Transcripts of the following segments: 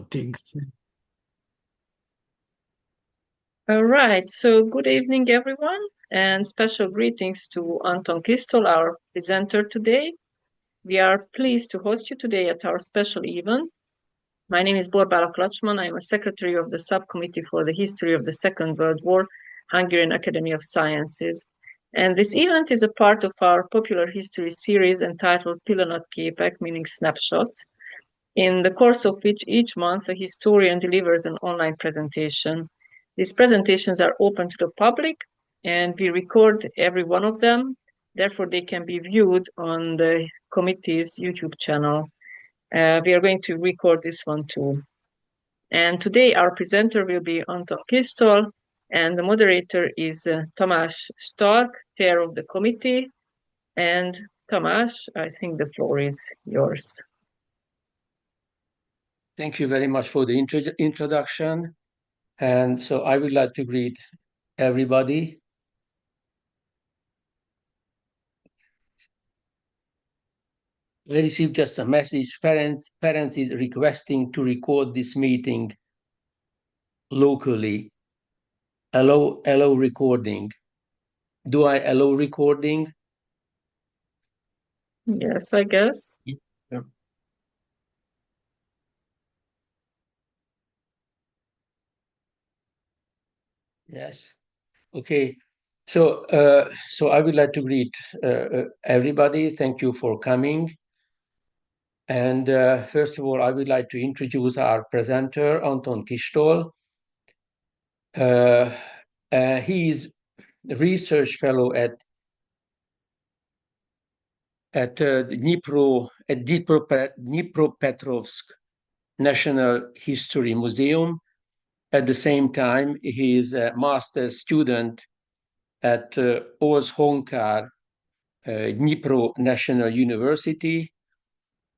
things. All right, so good evening, everyone, and special greetings to Anton Kistol, our presenter today. We are pleased to host you today at our special event. My name is Borbála Klacsman. I am a secretary of the Subcommittee for the History of the Second World War, Hungarian Academy of Sciences. And this event is a part of our popular history series entitled Pillanatképek, meaning snapshots, in the course of which each month a historian delivers an online presentation. These presentations are open to the public and we record every one of them. Therefore, they can be viewed on the committee's YouTube channel. We are going to record this one too. And today our presenter will be Anton Kistol and the moderator is Tamás Stark, chair of the committee. And Tamás, I think the floor is yours. Thank you very much for the introduction. And so I would like to greet everybody. I received just a message. Parents is requesting to record this meeting locally. Allow recording. Do I allow recording? Yes, I guess. Yeah. Yes. Okay. So I would like to greet everybody. Thank you for coming. And first of all, I would like to introduce our presenter, Anton Kistol. He is a research fellow at Dnipropetrovsk National History Museum. At the same time, he is a master's student at Oz-Honkar Dnipro National University.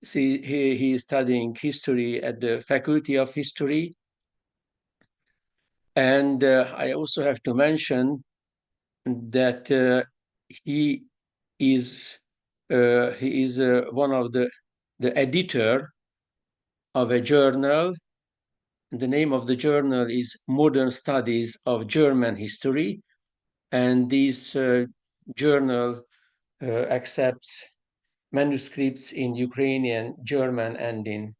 He is studying history at the Faculty of History. And I also have to mention that he is one of the editor of a journal. The name of the journal is Modern Studies of German History, and this journal accepts manuscripts in Ukrainian, German, and in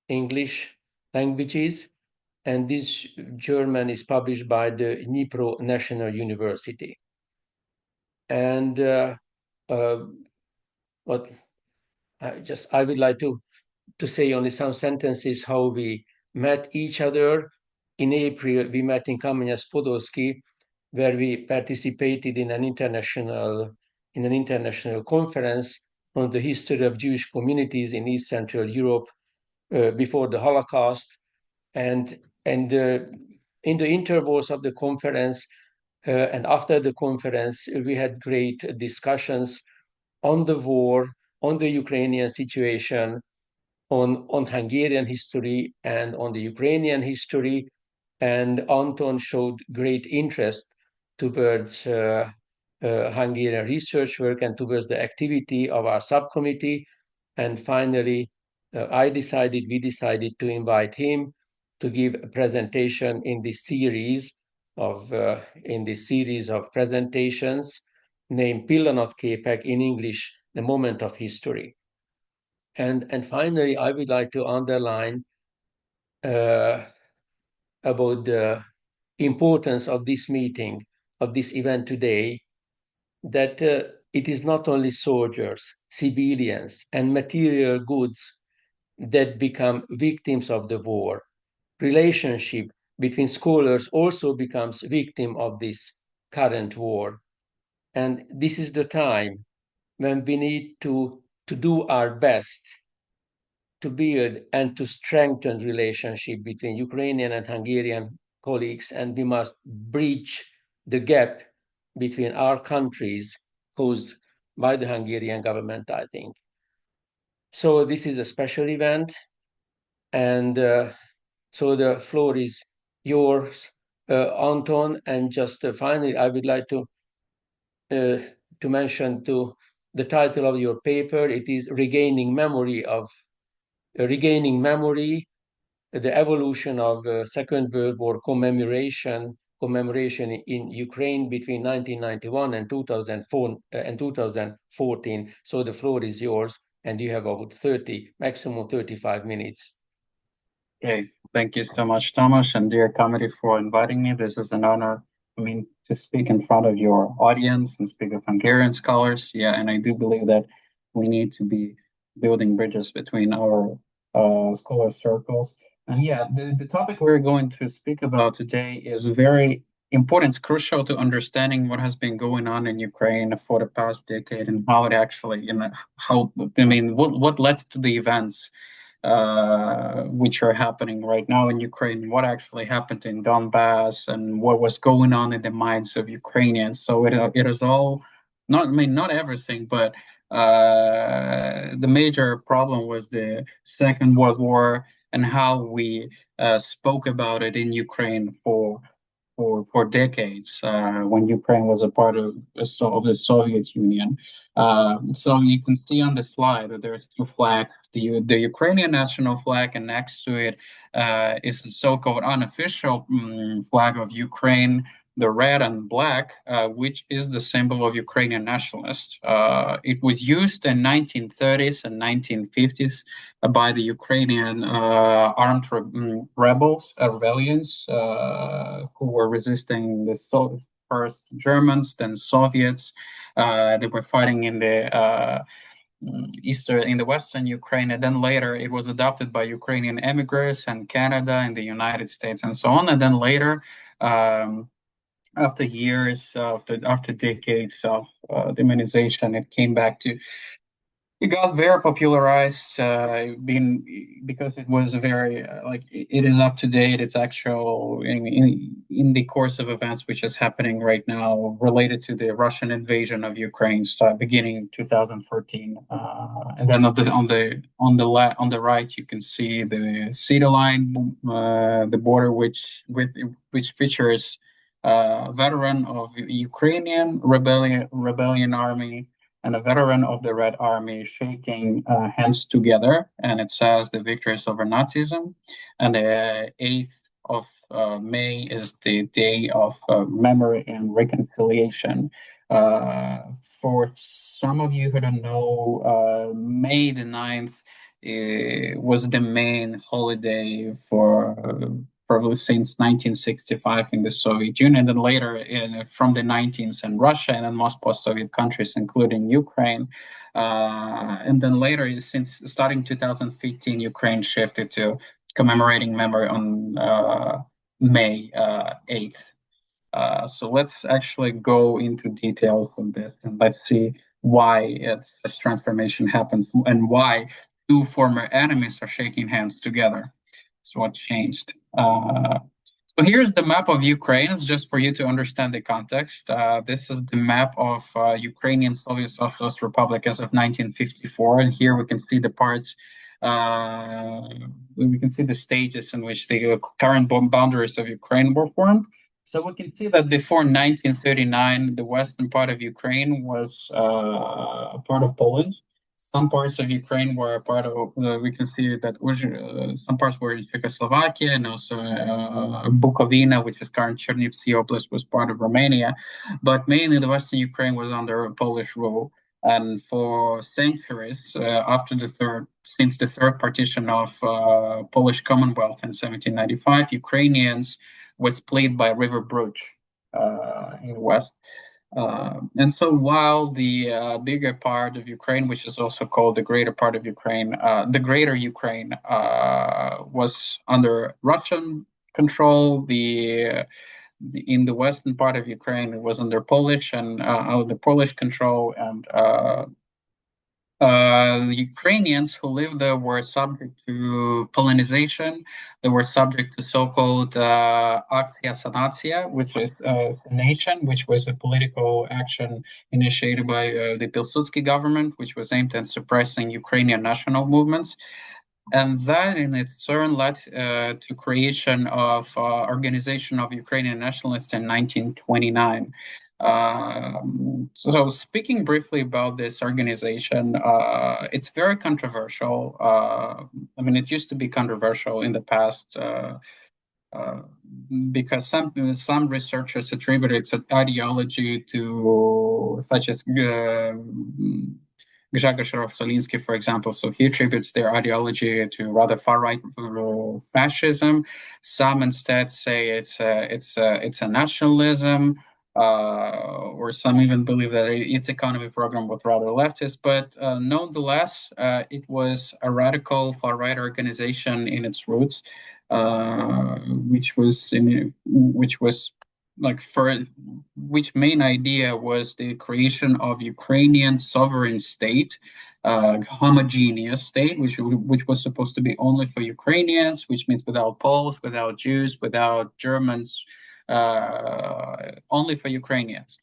English languages. And this German is published by the Dnipro National University. And what I would like to say only some sentences how we met each other. In April, we met in Kamenets-Podolsky, where we participated in an international conference on the history of Jewish communities in East Central Europe before the Holocaust. And in the intervals of the conference and after the conference, we had great discussions on the war, on the Ukrainian situation, on Hungarian history and on the Ukrainian history. And Anton showed great interest towards Hungarian research work and towards the activity of our subcommittee. And finally, we decided to invite him to give a presentation in this series of presentations named Pillanatképek, in English, The Moment of History. And finally, I would like to underline about the importance of this meeting, of this event today, that it is not only soldiers, civilians, and material goods that become victims of the war. Relationship between scholars also becomes victim of this current war. And this is the time when we need to do our best to build and to strengthen relationship between Ukrainian and Hungarian colleagues, and we must bridge the gap between our countries caused by the Hungarian government, I think. So this is a special event, and so the floor is yours, Anton. And just finally, I would like to mention the title of your paper. It is Regaining Memory the evolution of Second World War commemoration in Ukraine between 1991 and 2004 and 2014. So the floor is yours, and you have about 30, maximum 35 minutes. Okay, thank you so much, Thomas, and dear committee for inviting me. This is an honor, to speak in front of your audience and speak of Hungarian scholars. Yeah, and I do believe that we need to be building bridges between our scholar circles. And yeah, the topic we're going to speak about today is very important. It's crucial to understanding what has been going on in Ukraine for the past decade and how it actually, what led to the events which are happening right now in Ukraine, what actually happened in Donbass, and what was going on in the minds of Ukrainians. So it is all not everything, but the major problem was the Second World War and how we spoke about it in Ukraine for decades when Ukraine was a part of the Soviet Union. So you can see on the slide that there's two flags, the Ukrainian national flag, and next to it is the so-called unofficial flag of Ukraine, the red and black, which is the symbol of Ukrainian nationalists. It was used in 1930s and 1950s by the Ukrainian armed rebellions who were resisting the first Germans, then Soviets. They were fighting in the in the Western Ukraine, and then later it was adopted by Ukrainian immigrants and Canada and the United States and so on. And then later, after years, after decades of demonization, it came back to it got very popularized, because it was very it is up to date. It's actual in the course of events which is happening right now related to the Russian invasion of Ukraine, beginning 2014. And then on the right you can see the city line, the border which features a veteran of Ukrainian rebellion army and a veteran of the Red Army shaking hands together, and it says the victories over Nazism. And the 8th of May is the day of memory and reconciliation. For some of you who don't know, May the 9th was the main holiday for probably since 1965 in the Soviet Union, and later from the 19th in Russia and in most post-Soviet countries, including Ukraine. And then later, since starting 2015, Ukraine shifted to commemorating memory on May 8th. So let's actually go into details on this, and let's see why such transformation happens and why two former enemies are shaking hands together. So what changed? So here's the map of Ukraine, it's just for you to understand the context. This is the map of Ukrainian Soviet Socialist Republic as of 1954, and here we can see the parts. We can see the stages in which the current boundaries of Ukraine were formed. So we can see that before 1939, the western part of Ukraine was part of Poland. Some parts of Ukraine were a part of, we can see that some parts were in Czechoslovakia, and also Bukovina, which is current Chernivtsi Oblast, was part of Romania. But mainly the Western Ukraine was under Polish rule. And for centuries, since the third partition of Polish Commonwealth in 1795, Ukrainians were split by River Bruch in the west. And so while the bigger part of Ukraine, which is also called the greater part of Ukraine, the greater Ukraine was under Russian control, in the western part of Ukraine, it was under Polish and under Polish control, and the Ukrainians who lived there were subject to Polonization. They were subject to so-called Akcja Sanacja, which is sanation, which was a political action initiated by the Pilsudski government, which was aimed at suppressing Ukrainian national movements. And that in its turn led to creation of Organization of Ukrainian Nationalists in 1929. So speaking briefly about this organization, it's very controversial. I mean, it used to be controversial in the past. Uh, because some researchers attribute its ideology to such as Grzegorz Rosoliński, for example. So he attributes their ideology to rather far-right fascism. Some instead say it's a nationalism, or some even believe that its economy program was rather leftist. But nonetheless, it was a radical far-right organization in its roots, which was like for which main idea was the creation of Ukrainian sovereign state, homogeneous state, which was supposed to be only for Ukrainians, which means without Poles, without Jews, without Germans, only for Ukrainians.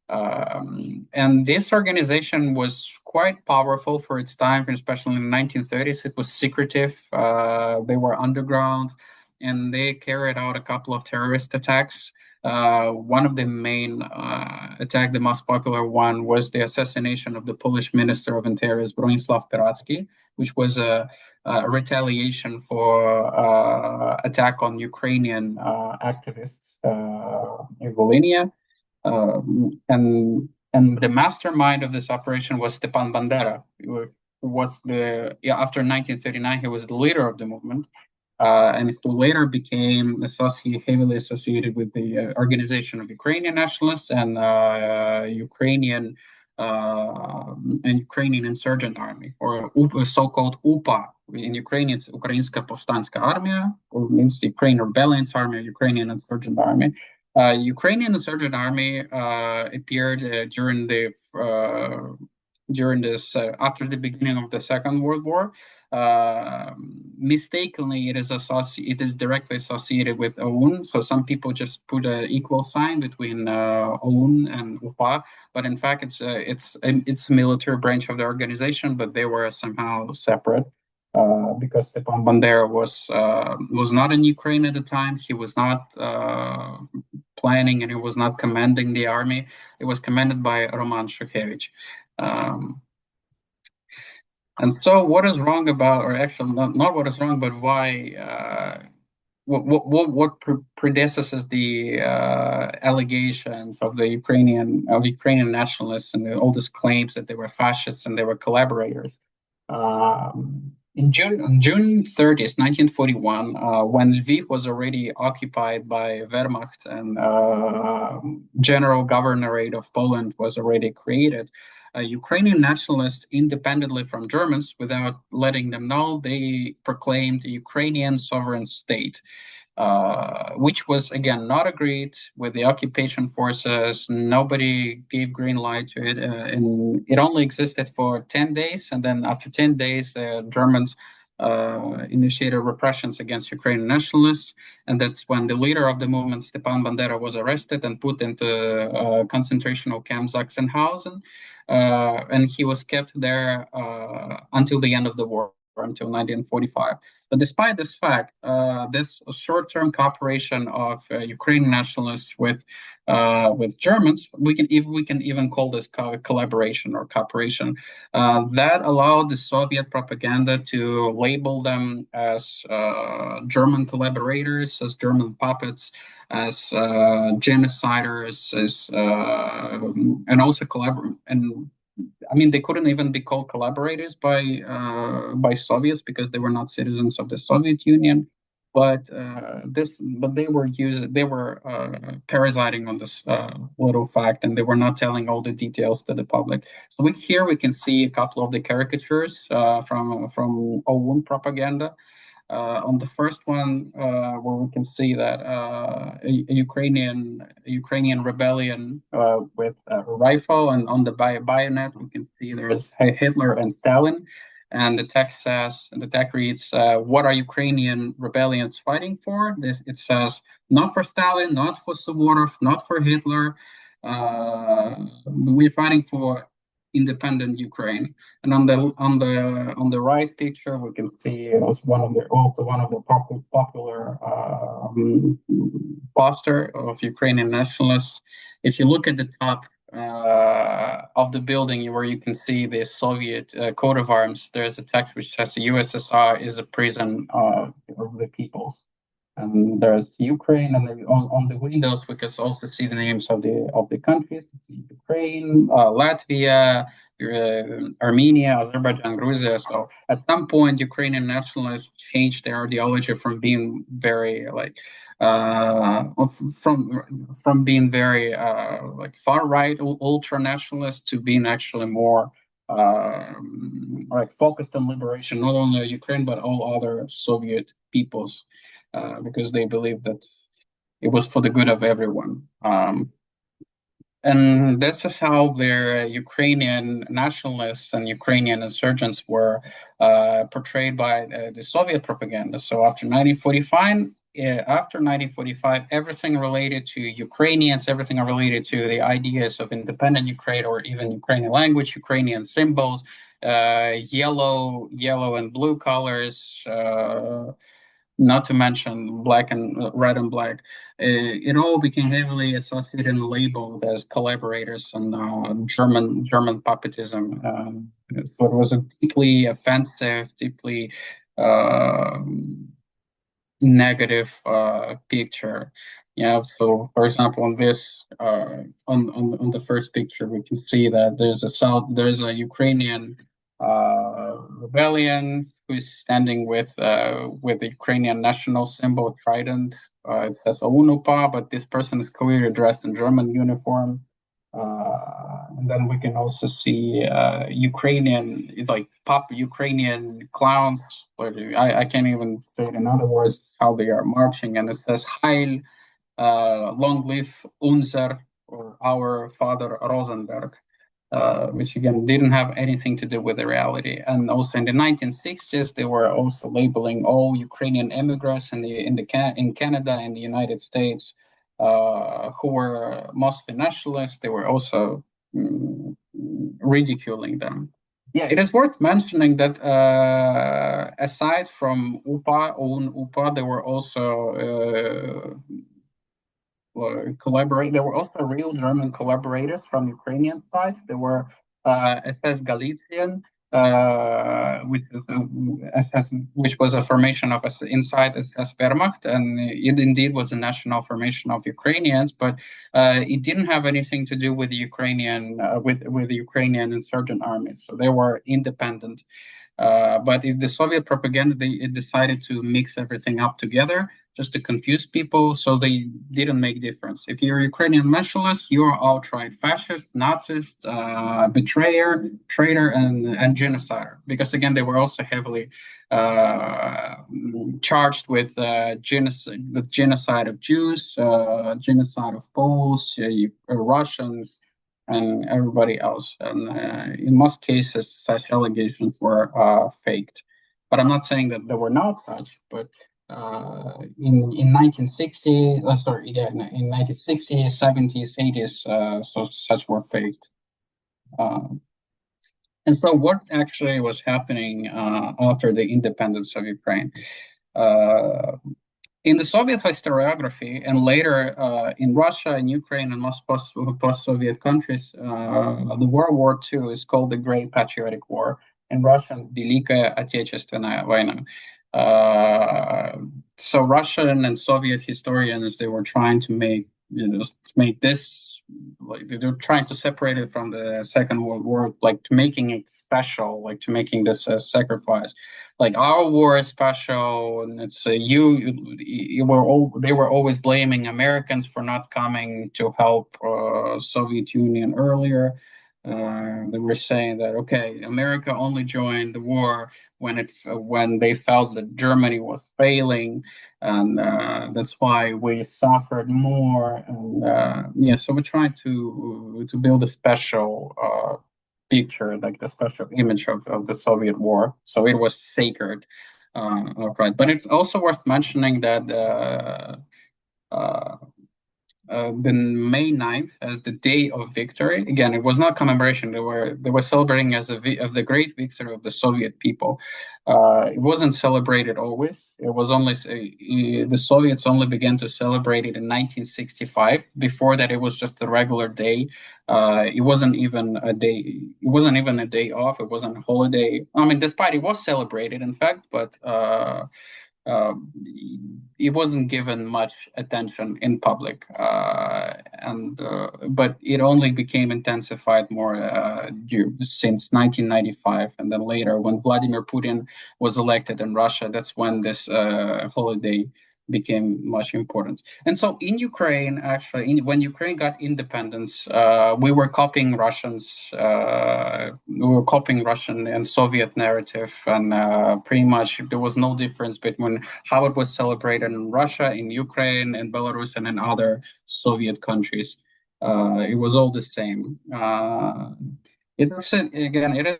And this organization was quite powerful for its time, especially in the 1930s. It was secretive. They were underground, and they carried out a couple of terrorist attacks. One of the main attack, the most popular one, was the assassination of the Polish Minister of Interior, Bronisław Piracki, which was a retaliation for attack on Ukrainian activists in Volhynia. And the mastermind of this operation was Stepan Bandera, who was after 1939 he was the leader of the movement, and who later became heavily associated with the Organization of Ukrainian Nationalists and Ukrainian Insurgent Army, or so-called UPA. In Ukrainian, it's Ukrainska Повстанська Armia, or means the Ukrainian Rebellions Army, or Ukrainian Insurgent Army. Ukrainian Insurgent Army appeared during this after the beginning of the Second World War. Mistakenly, it is directly associated with OUN. So some people just put an equal sign between OUN and UPA, but in fact, it's a military branch of the organization, but they were somehow separate. Because Stepan Bandera was not in Ukraine at the time. He was not planning, and he was not commanding the army. It was commanded by Roman Shukhevich. And so, what is wrong about, or actually not what is wrong, but why? What predecesses the allegations of the Ukrainian nationalists and all these claims that they were fascists and they were collaborators? On June 30th, 1941, when Lviv was already occupied by Wehrmacht and General Governorate of Poland was already created, Ukrainian nationalists, independently from Germans, without letting them know, they proclaimed a Ukrainian sovereign state. Which was, again, not agreed with the occupation forces. Nobody gave green light to it. And it only existed for 10 days. And then after 10 days, the Germans initiated repressions against Ukrainian nationalists. And that's when the leader of the movement, Stepan Bandera, was arrested and put into concentration camp Sachsenhausen. And he was kept there until the end of the war, until 1945. But despite this fact, this short-term cooperation of Ukrainian nationalists with Germans, we can even call this collaboration or cooperation, that allowed the Soviet propaganda to label them as German collaborators, as German puppets, as genociders, and also and I mean, they couldn't even be called collaborators by Soviets because they were not citizens of the Soviet Union. But they were parasiting on this little fact, and they were not telling all the details to the public. So here we can see a couple of the caricatures from OUN propaganda. On the first one, where we can see that a Ukrainian rebellion with a rifle, and on the bayonet we can see there's Hitler and Stalin, and the text reads, "What are Ukrainian rebellions fighting for?" It says, "Not for Stalin, not for Suvorov, not for Hitler. We're fighting for independent Ukraine." And on the right picture, we can see one of the popular poster of Ukrainian nationalists. if you look at the top of the building where you can see the Soviet coat of arms, there's a text which says the USSR is a prison of the peoples. And there's Ukraine, and then on the windows we can also see the names of the countries: Ukraine, Latvia, Armenia, Azerbaijan, Georgia. So at some point, Ukrainian nationalists changed their ideology from being very uh, from being very far right ultra nationalist to being actually more focused on liberation, not only Ukraine but all other Soviet peoples, because they believed that it was for the good of everyone. And that's just how their Ukrainian nationalists and Ukrainian insurgents were portrayed by the Soviet propaganda. So after 1945, everything related to Ukrainians, everything related to the ideas of independent Ukraine or even Ukrainian language, Ukrainian symbols, yellow and blue colors, not to mention black and red and black. It all became heavily associated and labeled as collaborators and German puppetism. So it was a deeply offensive, deeply uh, negative picture. Yeah. So, for example, on this on the first picture, we can see that there's a Ukrainian rebellion who's standing with the Ukrainian national symbol trident. It says OUNUPA, but this person is clearly dressed in German uniform. And then we can also see Ukrainian, like pop Ukrainian clowns. I can't even say it in other words how they are marching, and it says Heil, long live unser, or our father Rosenberg, which again didn't have anything to do with the reality. And also in the 1960s, they were also labeling all Ukrainian immigrants in Canada and the United States who were mostly nationalists. They were also ridiculing them. Yeah, it is worth mentioning that aside from UPA, there were also collaborate. There were also real German collaborators from Ukrainian side. There were SS Galician, which was a formation of inside SS Wehrmacht, and it indeed was a national formation of Ukrainians, but it didn't have anything to do with the Ukrainian with the Ukrainian insurgent armies. So they were independent. But in the Soviet propaganda, it decided to mix everything up together just to confuse people, so they didn't make difference. If you're a Ukrainian nationalist, you're outright fascist, Nazist, betrayer, traitor, and genocider. Because again, they were also heavily charged with genocide of Jews, genocide of Poles, Russians, and everybody else. And in most cases, such allegations were faked. But I'm not saying that there were not such. But in 1960, in 1960s, 70s, 80s, so such were faked. And so, what actually was happening after the independence of Ukraine? In the Soviet historiography, and later in Russia and Ukraine and most post-Soviet countries, the World War II is called the Great Patriotic War. In Russian, Великая Отечественная война. So Russian and Soviet historians, they were trying to make this, like they're trying to separate it from the Second World War, like to making it special, like to making this a sacrifice. Like our war is special, and it's they were always blaming Americans for not coming to help Soviet Union earlier. They were saying that okay, America only joined the war when they felt that Germany was failing, and that's why we suffered more. And yeah, so we tried to build a special picture, like the special image of the Soviet war. So it was sacred, right? But it's also worth mentioning that uh, the May 9th as the day of victory. Again, it was not commemoration. They were celebrating as of the great victory of the Soviet people. It wasn't celebrated always. It was only the Soviets only began to celebrate it in 1965. Before that, it was just a regular day. It wasn't even a day. It wasn't even a day off. It wasn't a holiday. I mean, despite it was celebrated, in fact, but um, it wasn't given much attention in public, and but it only became intensified more since 1995, and then later when Vladimir Putin was elected in Russia, that's when this holiday became much important. And so in Ukraine, actually, when Ukraine got independence, we were copying Russian and Soviet narrative, and pretty much there was no difference between how it was celebrated in Russia, in Ukraine, in Belarus, and in other Soviet countries. It was all the same. It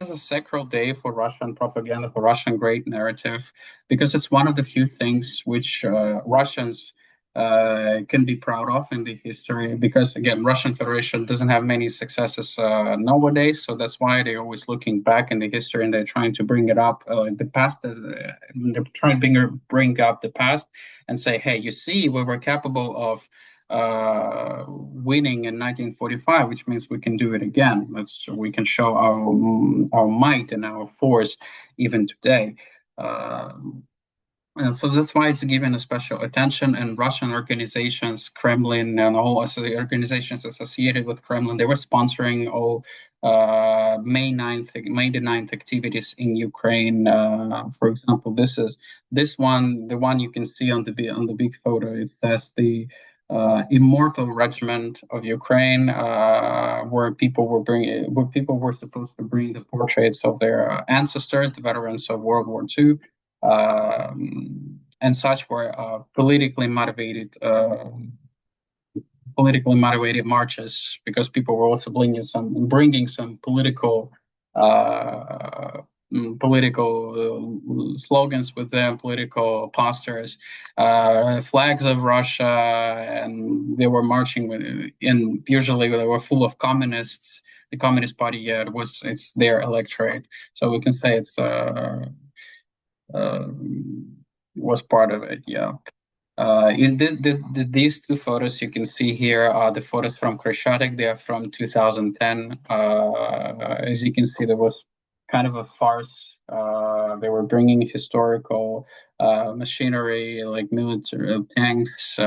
is a sacral day for Russian propaganda, for Russian great narrative, because it's one of the few things which Russians can be proud of in the history. Because again, Russian Federation doesn't have many successes nowadays, so that's why they're always looking back in the history and they're trying to bring it up. The past, they're trying to bring up the past and say, "Hey, you see, we were capable of." Winning in 1945, which means we can do it again. We can show our might and our force even today. Uh, and so that's why it's given a special attention. And Russian organizations, Kremlin, and all organizations associated with Kremlin, they were sponsoring all May the 9th activities in Ukraine. For example, this one, the one you can see on the big photo. It says the Immortal Regiment of Ukraine, where people were supposed to bring the portraits of their ancestors, the veterans of World War II, and such were politically motivated marches, because people were also bringing some uh, political slogans with them, political posters, flags of Russia, and they were marching with. And usually they were full of communists. The Communist Party, yeah, it's their electorate, so we can say it's uh, was part of it. Yeah. These two photos you can see here are the photos from Krещатик. They are from 2010. As you can see, there was kind of a farce. They were bringing historical machinery like military tanks,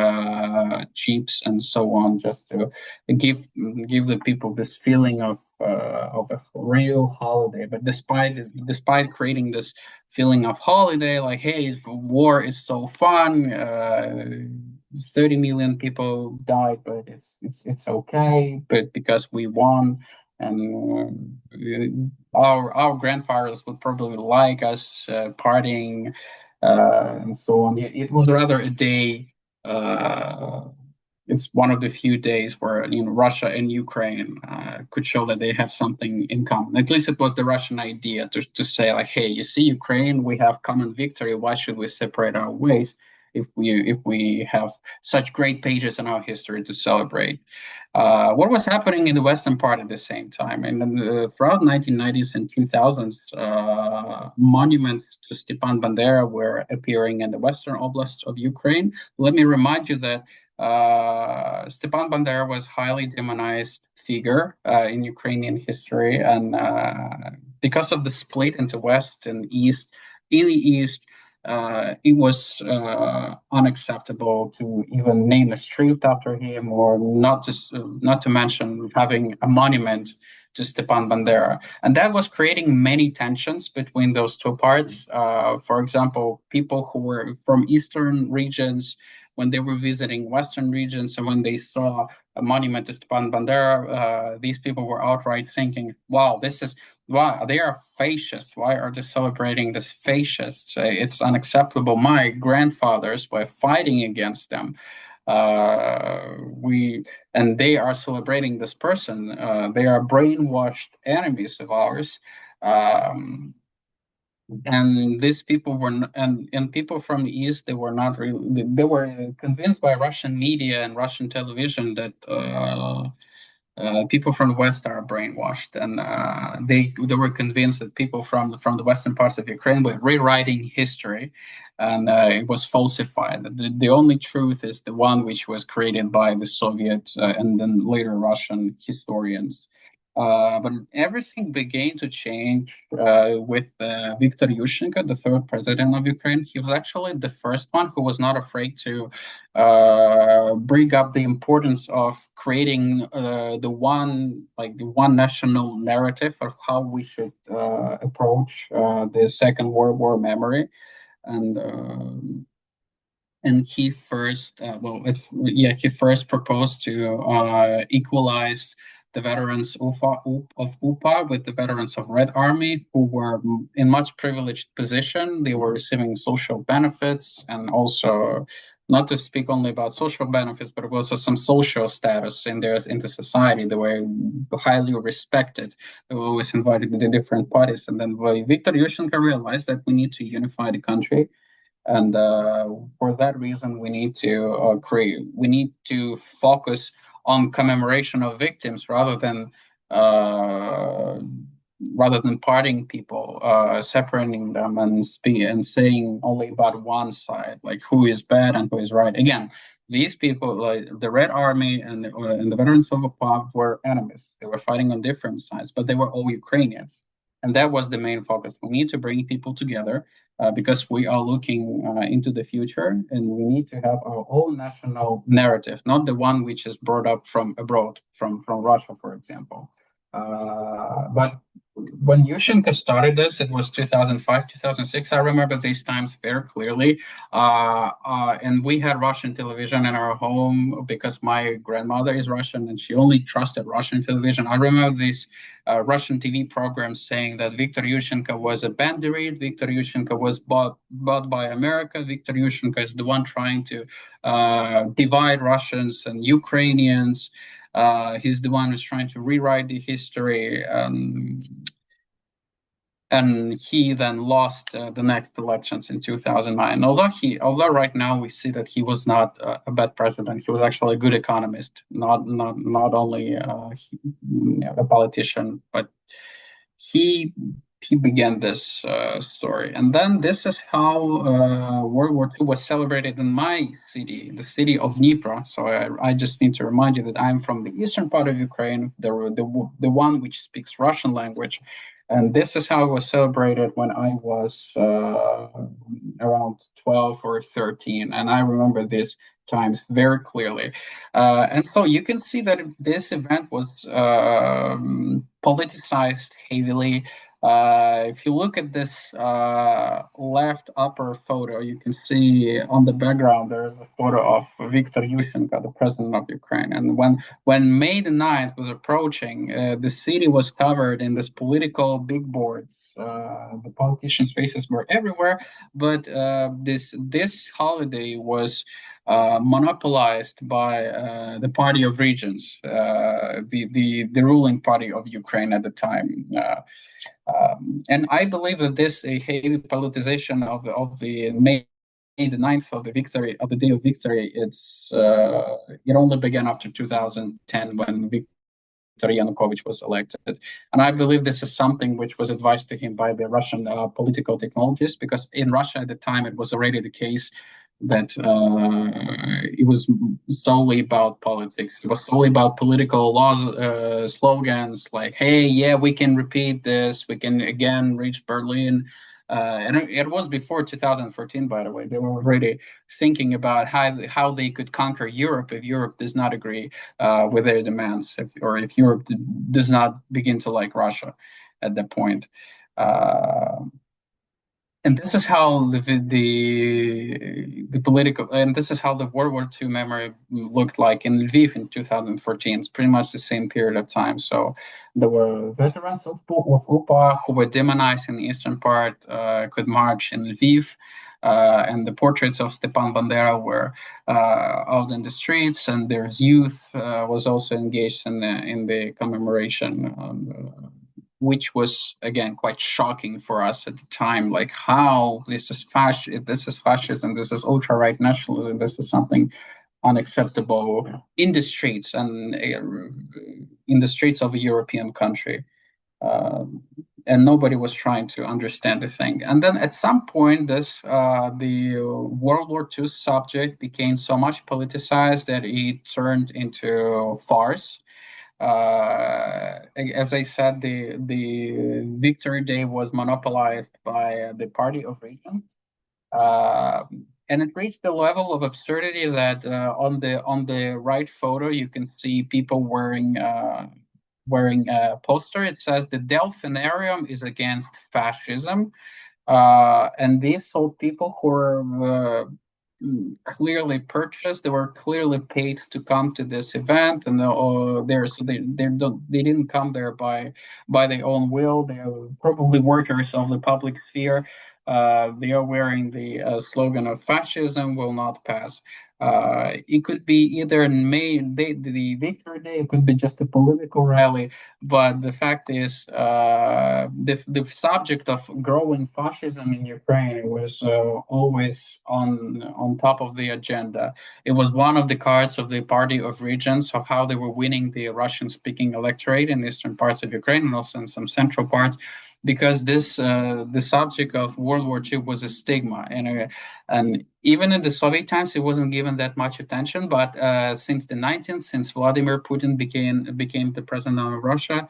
jeeps, and so on, just to give give the people this feeling of a real holiday. But despite creating this feeling of holiday, like, hey, war is so fun. 30 million people died, but it's okay. But because we won, and our grandfathers would probably like us partying, and so on. It was rather a day. It's one of the few days where Russia and Ukraine could show that they have something in common. At least it was the Russian idea to say like, hey, you see, Ukraine, we have common victory. Why should we separate our ways if we have such great pages in our history to celebrate? What was happening in the western part at the same time? And throughout 1990s and 2000s, monuments to Stepan Bandera were appearing in the western oblasts of Ukraine. Let me remind you that Stepan Bandera was highly demonized figure in Ukrainian history, and because of the split into West and East, in the East, it was unacceptable to even name a street after him, or not to mention having a monument to Stepan Bandera, and that was creating many tensions between those two parts. For example, people who were from eastern regions, when they were visiting western regions, and when they saw a monument to Stepan Bandera, these people were outright thinking, "Wow, this is why they are fascists. Why are they celebrating this fascists? It's unacceptable. My grandfathers were fighting against them. We and they are celebrating this person. They are brainwashed enemies of ours." Um, and these people and people from the east, they were not really, they were convinced by Russian media and Russian television that people from the West are brainwashed, and they were convinced that people from the western parts of Ukraine were rewriting history, and it was falsified. The only truth is the one which was created by the Soviet and then later Russian historians. But everything began to change with Viktor Yushchenko, the third president of Ukraine. He was actually the first one who was not afraid to bring up the importance of creating the one national narrative of how we should approach the Second World War memory, and he first he first proposed to equalize the veterans of UPA with the veterans of Red Army, who were in much privileged position. They were receiving social benefits, and also, not to speak only about social benefits, but also some social status into society. They were highly respected. They were always invited to the different parties. And then Viktor Yushchenko realized that we need to unify the country, and for that reason we need to focus on commemoration of victims uh, rather than parting people, separating them and saying only about one side, like who is bad and who is right. Again, these people, like the Red Army and the veterans of UPA, were enemies. They were fighting on different sides, but they were all Ukrainians, and that was the main focus. We need to bring people together because we are looking into the future, and we need to have our own national narrative, not the one which is brought up from abroad, from Russia, for example. But when Yushchenko started this, it was 2005, 2006. I remember these times very clearly. And we had Russian television in our home because my grandmother is Russian and she only trusted Russian television. I remember these Russian TV programs saying that Viktor Yushchenko was a bandit, Viktor Yushchenko was bought by America, Viktor Yushchenko is the one trying to divide Russians and Ukrainians. He's the one who's trying to rewrite the history. And he then lost the next elections in 2009. Although right now we see that he was not a bad president, he was actually a good economist, not only a politician, but he he began this story. And then this is how World War II was celebrated in my city, the city of Dnipro. So I just need to remind you that I'm from the eastern part of Ukraine, the one which speaks Russian language. And this is how it was celebrated when I was around 12 or 13. And I remember these times very clearly. And so you can see that this event was politicized heavily. If you look at this left upper photo, you can see on the background there is a photo of Viktor Yushchenko, the president of Ukraine. And when May the 9th was approaching, the city was covered in this political big boards. The politicians' faces were everywhere, but this holiday was monopolized by the Party of Regions, the ruling party of Ukraine at the time. And I believe that this heavy politicization of the May the 9th of the victory of the day of victory, it only began after 2010 when Viktor Yanukovych was elected. And I believe this is something which was advised to him by the Russian political technologists, because in Russia at the time it was already the case that it was solely about politics. It was solely about political laws, slogans like, hey, yeah, we can repeat this. We can again reach Berlin. And it was before 2014, by the way. They were already thinking about how they could conquer Europe if Europe does not agree with their demands, or if Europe does not begin to like Russia at that point. And this is how the political, and this is how the World War II memory looked like in Lviv in 2014. It's pretty much the same period of time. So there were veterans of UPA who were demonized in the eastern part, could march in Lviv. And the portraits of Stepan Bandera were out in the streets, and there's youth was also engaged in the commemoration. which was again quite shocking for us at the time. Like, how this is fascism, this is ultra right nationalism, this is something unacceptable in the streets and in the streets of a European country. And nobody was trying to understand the thing. And then at some point, the World War II subject became so much politicized that it turned into farce. As I said, the Victory Day was monopolized by the Party of Regions, uh, and it reached a level of absurdity that on the right photo you can see people wearing a poster. It says the Delphinarium is against fascism, and these sold people who were clearly purchased. They were clearly paid to come to this event, and they didn't come there by their own will. They are probably workers of the public sphere. They are wearing the slogan of "Fascism will not pass." It could be either the Victory Day. It could be just a political rally. But the fact is, the subject of growing fascism in Ukraine was always on top of the agenda. It was one of the cards of the Party of Regions of how they were winning the Russian-speaking electorate in eastern parts of Ukraine and also in some central parts, because the subject of World War II was a stigma, and even in the Soviet times, it wasn't given that much attention. But since the 19th, since Vladimir Putin became the president of Russia,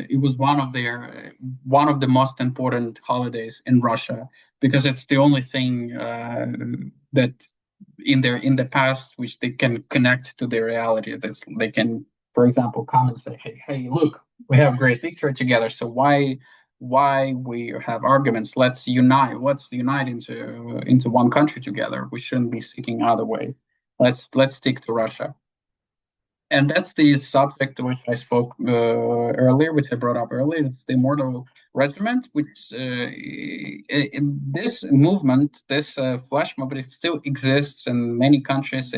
it was one of the most important holidays in Russia, because it's the only thing that in the past which they can connect to their reality. That's they can, for example, come and say, hey, look, we have great victory together. So why we have arguments? Let's unite. Let's unite into one country together. We shouldn't be seeking other ways. Let's stick to Russia. And that's the subject which I spoke earlier, which I brought up earlier. It's the Immortal Regiment, which in this movement, this flash mob, it still exists in many countries.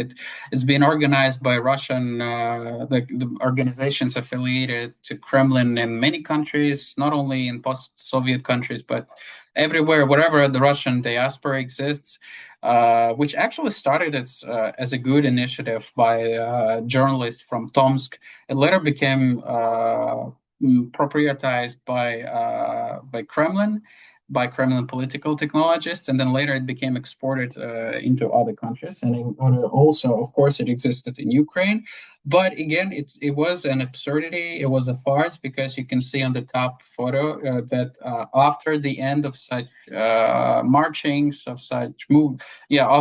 It's been organized by Russian the organizations affiliated to Kremlin in many countries, not only in post-Soviet countries, but everywhere, wherever the Russian diaspora exists. Which actually started as a good initiative by a journalist from Tomsk. It later became proprietized by Kremlin political technologists, and then later it became exported into other countries. And also, of course, it existed in Ukraine. But again, it was an absurdity. It was a farce, because you can see on the top photo that after the end of such marchings, of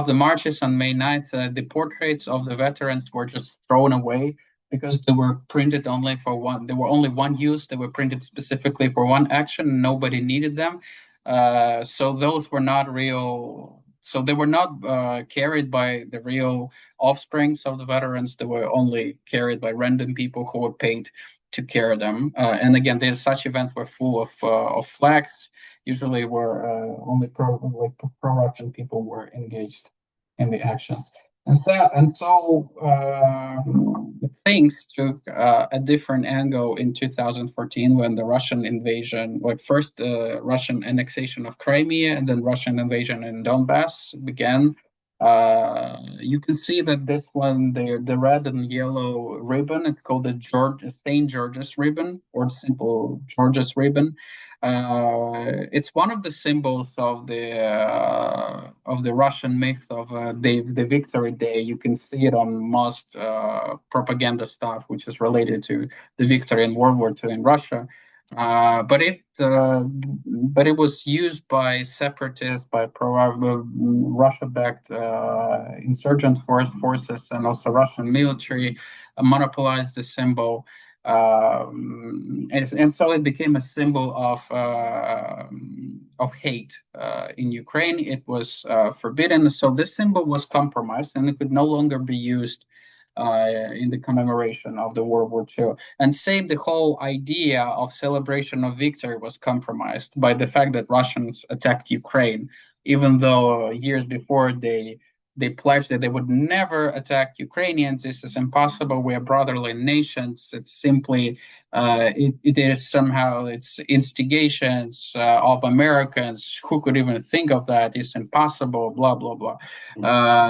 the marches on May 9th, the portraits of the veterans were just thrown away, because they were printed only for one. They were only one use. They were printed specifically for one action. Nobody needed them. So those were not real. So they were not carried by the real offsprings of the veterans. They were only carried by random people who were paid to carry them. And again, such events were full of flags. Usually, were only pro-Russian people were engaged in the actions. And so things took a different angle in 2014, when the Russian invasion, like first Russian annexation of Crimea and then Russian invasion in Donbass began. You can see that this one, the red and yellow ribbon, it's called the St. George's ribbon, or simple George's ribbon. It's one of the symbols of the Russian myth of the Victory Day. You can see it on most propaganda stuff, which is related to the victory in World War II in Russia. But it was used by separatists, by Russia-backed insurgent forces, and also Russian military monopolized the symbol. And so it became a symbol of hate in Ukraine. It was forbidden. So this symbol was compromised, and it could no longer be used in the commemoration of the World War II. And same, the whole idea of celebration of victory was compromised by the fact that Russians attacked Ukraine, even though years before they pledged that they would never attack Ukrainians. This is impossible. We are brotherly nations. It's simply It is somehow it's instigations of Americans. Who could even think of that? It's impossible. Blah blah blah.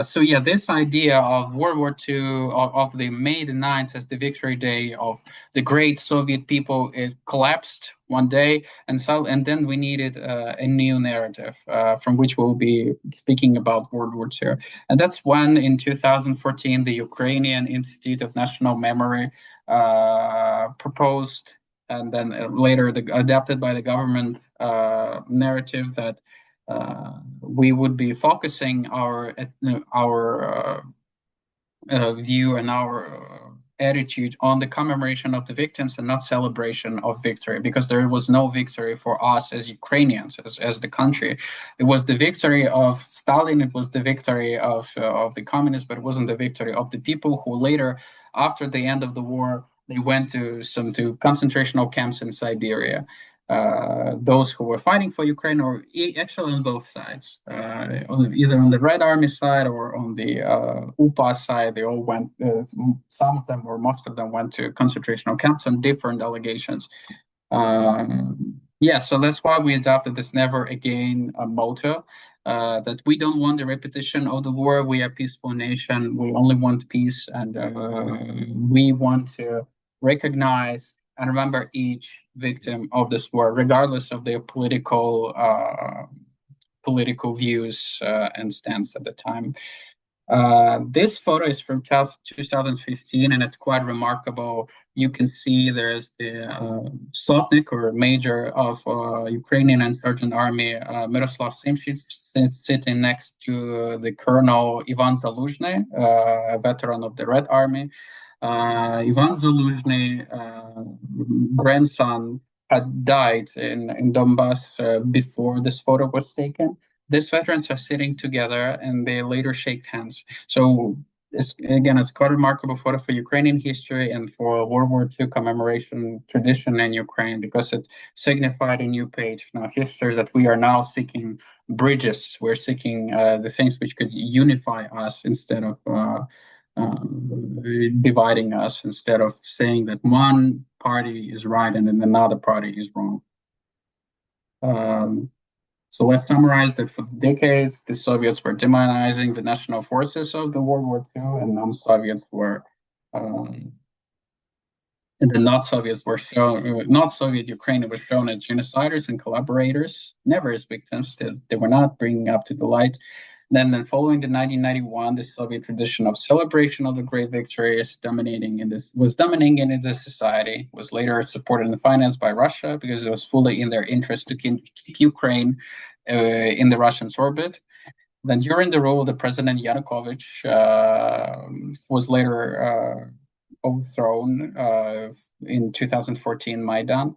So yeah, this idea of World War II of the May the 9th as the victory day of the great Soviet people, it collapsed one day, and then we needed a new narrative from which we'll be speaking about World War II, and that's when in 2014 the Ukrainian Institute of National Memory proposed, and then later adapted by the government narrative that we would be focusing our view and our attitude on the commemoration of the victims and not celebration of victory, because there was no victory for us as Ukrainians, as the country. It was the victory of Stalin, it was the victory of the communists, but it wasn't the victory of the people who later, after the end of the war, they went to concentration camps in Siberia. Those who were fighting for Ukraine, or actually on both sides, either on the Red Army side or on the UPA side, they all went. Some of them, or most of them, went to concentration camps on different allegations. Yeah, so that's why we adopted this "never again" motto. That we don't want the repetition of the war. We are a peaceful nation. We only want peace, and we want to recognize and remember each victim of this war, regardless of their political views and stance at the time. This photo is from 2015, and it's quite remarkable. You can see there's the Sotnik, or major of Ukrainian Insurgent Army, Miroslav Simchits, sitting next to the Colonel Ivan Zaluzhny, a veteran of the Red Army. Ivan Zaluzhny, grandson, had died in Donbass before this photo was taken. These veterans are sitting together and they later shake hands. So it's quite a remarkable photo for Ukrainian history and for World War II commemoration tradition in Ukraine, because it signified a new page in our history, that we are now seeking bridges. We're seeking the things which could unify us instead of dividing us, instead of saying that one party is right and then another party is wrong. So let's summarize that for decades, the Soviets were demonizing the national forces of the World War II, and non-Soviets were, and the not-Soviets were shown, not Soviet Ukraine was shown as genociders and collaborators, never as victims. They were not bringing up to the light. Then following the 1991, the Soviet tradition of celebration of the great victories was dominating in this society, was later supported and financed by Russia because it was fully in their interest to keep Ukraine in the Russian orbit. Then during the rule of the President Yanukovych, was later overthrown in 2014 Maidan.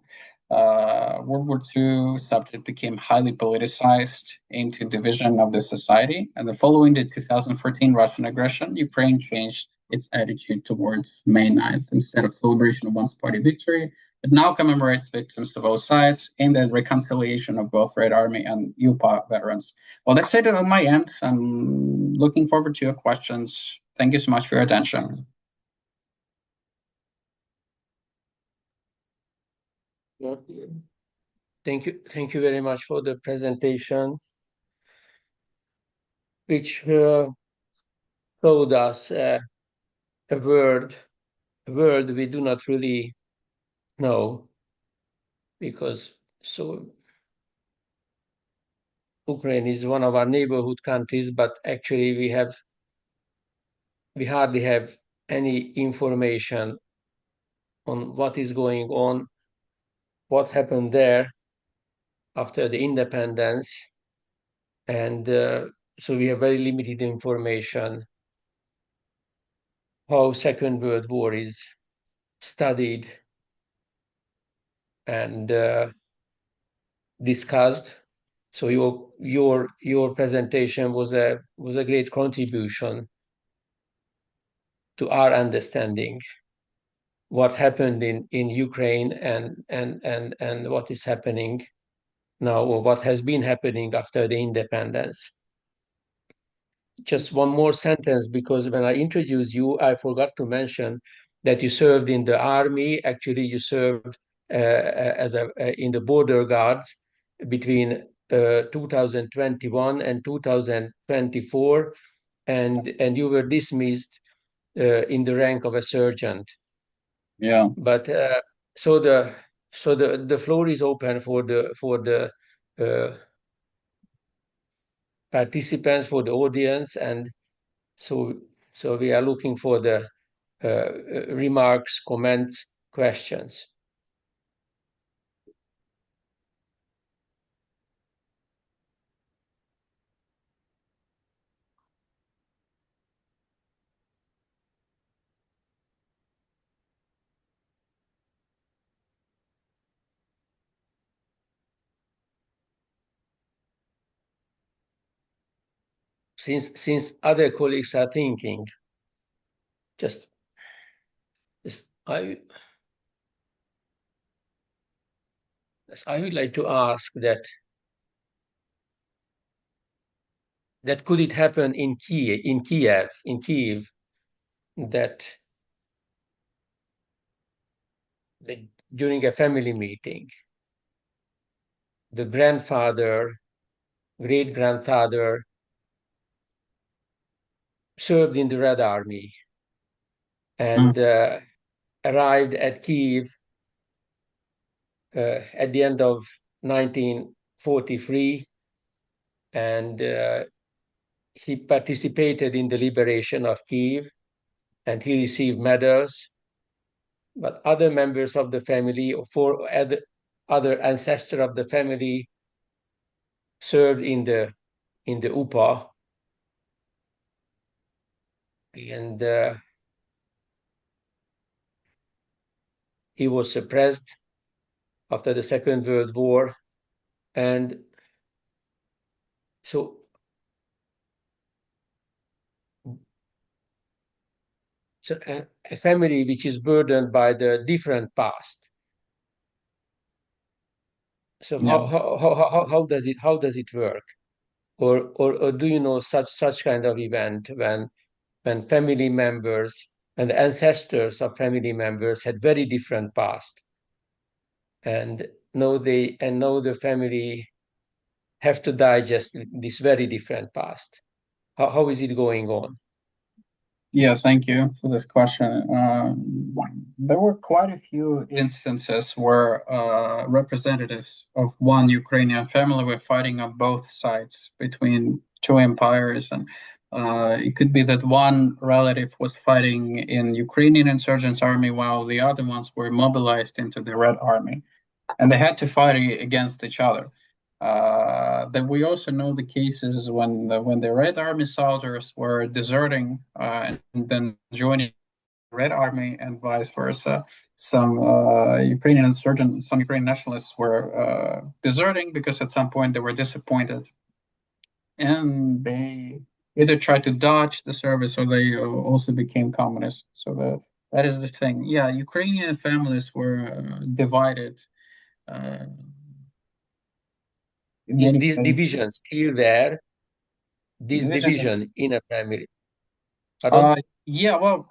World War II subject became highly politicized into division of the society. And the following the 2014 Russian aggression, Ukraine changed its attitude towards May 9th. Instead of celebration of one's party victory, it now commemorates victims of both sides, aimed at reconciliation of both Red Army and UPA veterans. Well, that's it on my end. I'm looking forward to your questions. Thank you so much for your attention. Thank you very much for the presentation, which showed us a world we do not really know, because Ukraine is one of our neighborhood countries, but actually we hardly have any information on what is going on, what happened there after the independence, and so we have very limited information how Second World War is studied and discussed. So your presentation was a great contribution to our understanding what happened in Ukraine and what is happening now, or what has been happening after the independence. Just one more sentence, because when I introduced you, I forgot to mention that you served in the army. Actually, you served in the border guards between 2021 and 2024, and you were dismissed in the rank of a sergeant. Yeah. But so the floor is open for the uh, participants, for the audience, and so we are looking for the remarks, comments, questions. Since other colleagues are thinking, just I would like to ask that could it happen in Kiev, that during a family meeting, the grandfather, great grandfather served in the Red Army and arrived at Kiev at the end of 1943, and he participated in the liberation of Kiev, and he received medals. But other members of the family, or four other ancestors of the family, served in the UPA, and he was suppressed after the Second World War, and so a family which is burdened by the different past. So Yeah. how does it work? Or do you know such kind of event when family members and ancestors of family members had very different past, and now the family have to digest this very different past? How is it going on? Yeah, thank you for this question. There were quite a few instances where representatives of one Ukrainian family were fighting on both sides between two empires, and it could be that one relative was fighting in Ukrainian insurgents army while the other ones were mobilized into the Red Army, and they had to fight against each other. Then we also know the cases when the Red Army soldiers were deserting and then joining the Red Army, and vice versa. Some some Ukrainian nationalists were deserting because at some point they were disappointed, and they either tried to dodge the service or they also became communists. So that is the thing. Yeah, Ukrainian families were divided. Uh, in Is many this cases. division still there? This Division is division in a family? Pardon? yeah, well,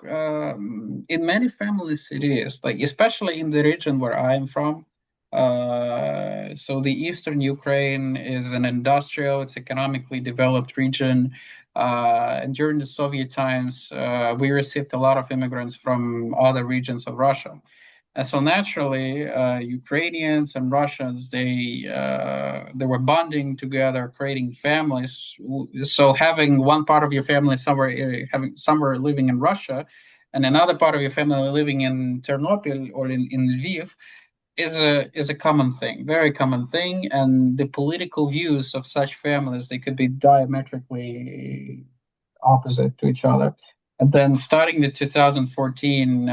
in many families it is, like especially in the region where I'm from. So the eastern Ukraine is an industrial, it's economically developed region. And during the Soviet times, we received a lot of immigrants from other regions of Russia. And so naturally, Ukrainians and Russians they were bonding together, creating families. So having one part of your family somewhere having somewhere living in Russia, and another part of your family living in Ternopil or in Lviv is a common thing, very common thing. And the political views of such families, they could be diametrically opposite to each other. And then starting the 2014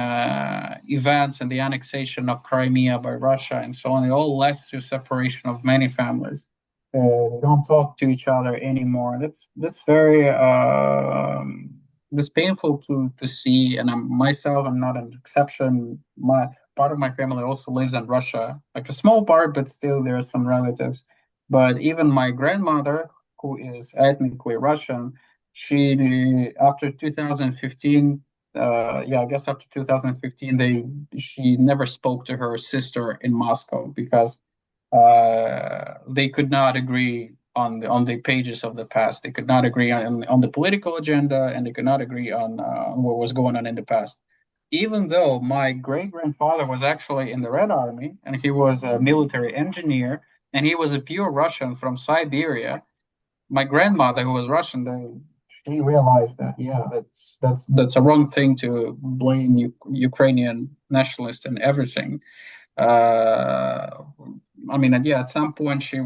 events and the annexation of Crimea by Russia and so on, it all led to separation of many families. They don't talk to each other anymore. That's very that's painful to see. And I'm not an exception. My part of my family also lives in Russia, like a small part, but still there are some relatives. But even my grandmother, who is ethnically Russian, she after 2015 yeah, I guess after 2015, she never spoke to her sister in Moscow because they could not agree on the pages of the past. They could not agree on the political agenda, and they could not agree on what was going on in the past. Even though my great grandfather was actually in the Red Army, and he was a military engineer, and he was a pure Russian from Siberia, my grandmother, who was Russian, she realized that yeah, that's a wrong thing to blame Ukrainian nationalists and everything. Uh, I mean, yeah, at some point she